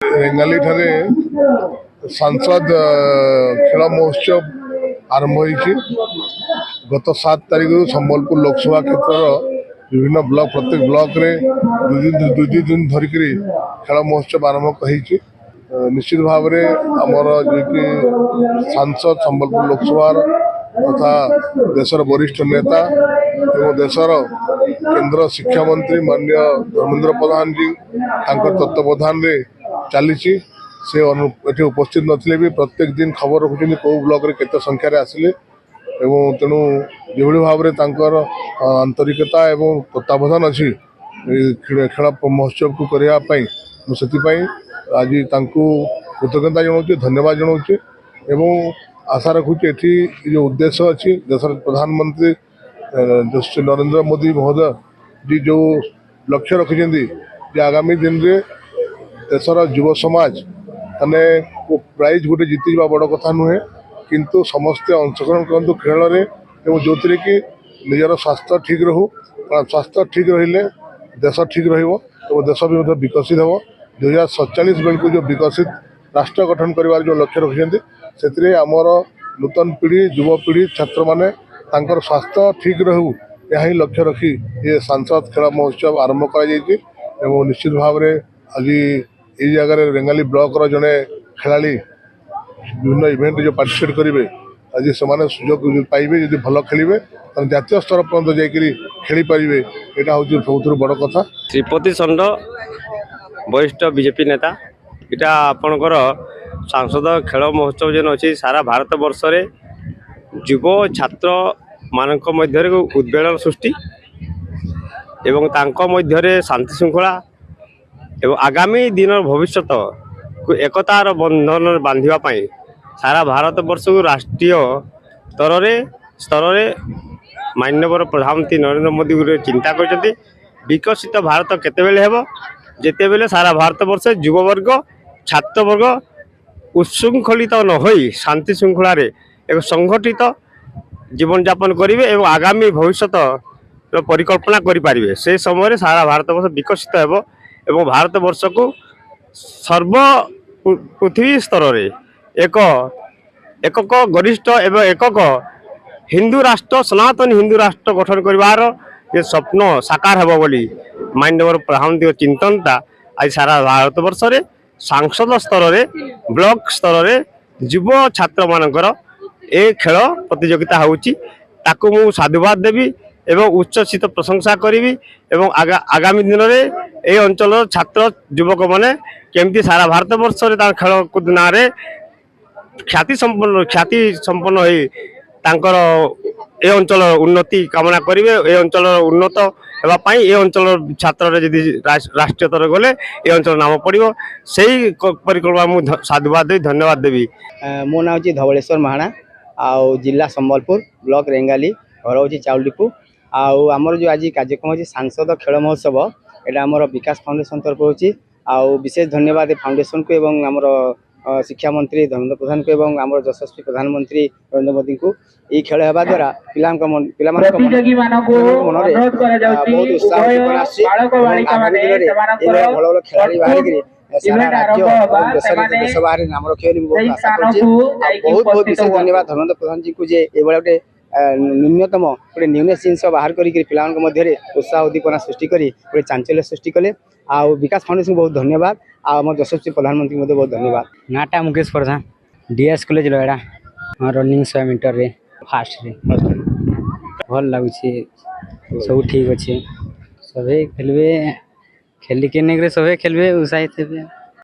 रेंगाली ठारे सांसद खेल महोत्सव आरंभ होती गत 7 तारिख संबलपुर लोकसभा क्षेत्र विभिन्न ब्लॉक प्रत्येक ब्लॉक रे दुई दिन धरिक खेल महोत्सव आरंभ होती। निश्चित भाव में आमर जी सांसद संबलपुर लोकसभा तथा देशर वरिष्ठ नेता एवं देशर केंद्र शिक्षा मंत्री माननीय धर्मेंद्र प्रधान जी तत्वावधान चली से उपस्थित नथिले भी प्रत्येक दिन खबर रखुଛନ୍ତି कौ ब्लॉक रे केते संख्या रे आसिले एवं तेणु जो भाव में आंतरिकता एवं तत्वावधान अच्छी खेल महोत्सव को करने से आज कृतज्ञता जनाऊँ धन्यवाद जनाऊँ एवं आशा रखुची एठी जो उद्देश्य अच्छी देशर प्रधानमंत्री नरेंद्र मोदी महोदय जी जो लक्ष्य रखिंट आगामी दिन में देशर युव समाज मैंने प्राइज गोटे जीति बड़ कथा नुहे किंतु समस्ते अंशग्रहण करूँ खेल में जो थी कि निजर स्वास्थ्य ठीक रहू स्वास्थ्य ठीक रहिले देश ठीक रेश भी विकसित हम 2047 बेलू जो विकसित राष्ट्र गठन कर जो लक्ष्य रखिंट से आमर नूतन पीढ़ी युवपीढ़ी छात्र मैंने स्वास्थ्य ठीक रहू यही लक्ष्य रखी ये सांसद खेल महोत्सव आरंभ कर निश्चित भाव में आज ये जगह रेंगाली ब्लॉक जड़े खेलाड़ी विभिन्न इवेंट जो पार्टिसिपेट करेंगे आज से सुजोग पाइबे जब भल खेलें जातीय स्तर पर्यटन जाकि खेली पारे यहाँ हूँ सब बड़ कथा। श्रीपति षंड वरिष्ठ बीजेपी नेता इटा आपणकर सांसद खेल महोत्सव जेन अच्छी सारा भारत वर्ष रे युव छात्र मानक मध्य उद्वेलन सृष्टि एवं तांको मध्य शांति श्रृंखला एवं आगामी दिन भविष्य को एकतार बंधन बांधापी सारा भारत वर्ष को राष्ट्रीय स्तर रे माननीय प्रधानमंत्री नरेंद्र मोदी गुरे चिंता कर विकसित भारत केतेबेले हेबो जेतेबेले सारा भारत वर्ष युववर्ग छात्र वर्ग उच्छृंखलित न होई शांति श्रृंखला रे एक संगठित जीवन यापन करेंगे एवं आगामी भविष्य परिकल्पना करें से समय सारा भारत वर्ष विकसित हेबो एवं भारत वर्ष को सर्व पृथ्वी स्तर रे एकक गरिष्ठ एवं एकक हिंदू राष्ट्र सनातन हिंदू राष्ट्र गठन करिवार ये स्वप्न साकार हेबो बोली माननीय प्रधानमंत्री चिंतनता आज सारा भारत वर्ष रे सांसद स्तर रे ब्लॉक स्तर रे युव छात्र मानकर ए खेल प्रतियोगिता होउची ताकू मु साधुवाद देवी एवं उच्चसित प्रशंसा करी एवं आगामी दिन में ए अंचल छात्र युवक माने केमती सारा भारत वर्ष रे खेल कूद ना ख्याति संपन्न होई तांकर ए अंचल उन्नति कामना करेंगे ए अंचल उन्नत होगापाई ए अंचल छात्र यदि राष्ट्रीय स्तर गले ए अंचल नाम पड़ो से परिकल्पना मुझे साधुवाद देवी धन्यवाद देवी। मो ना हूँ धवलेश्वर महाना आउ जिला संबलपुर ब्लॉक रेंगाली घर हूँ चाउलडीपू आमर जो आज कार्यक्रम अच्छी सांसद खेल महोत्सव यहाँ आमर विकास फाउंडेशन तरफ होची विशेष धन्यवाद फाउंडेशन को एवं आमर शिक्षा मंत्री धर्मेंद्र प्रधान को एवं आमर यशस्वी प्रधानमंत्री नरेंद्र मोदी को ये खेल होगा द्वारा बहुत उत्साह भल खेलाड़ी बाहर सारा राज्य देश बाहर नाम रखे बहुत बहुत विशेष धन्यवाद धर्मेंद्र प्रधान जी को जे गोटे न्यूनतम गोटे न्यूनेस जिन बाहर कर उत्साह उद्दीपना सृष्टि कर चांचल्य सृष्टि कले आ विकास फाउंडेशन बहुत धन्यवाद आम यशस्वी प्रधानमंत्री मध्य बहुत धन्यवाद। नाटा मुकेश प्रधान डीएस कॉलेज लड़ा रनिंग 100 मीटर रे फास्ट रे भल लगुच सब ठीक अच्छे सभी खेलबे खेलिके नहीं सभी खेलबे उत्साहित हेबे।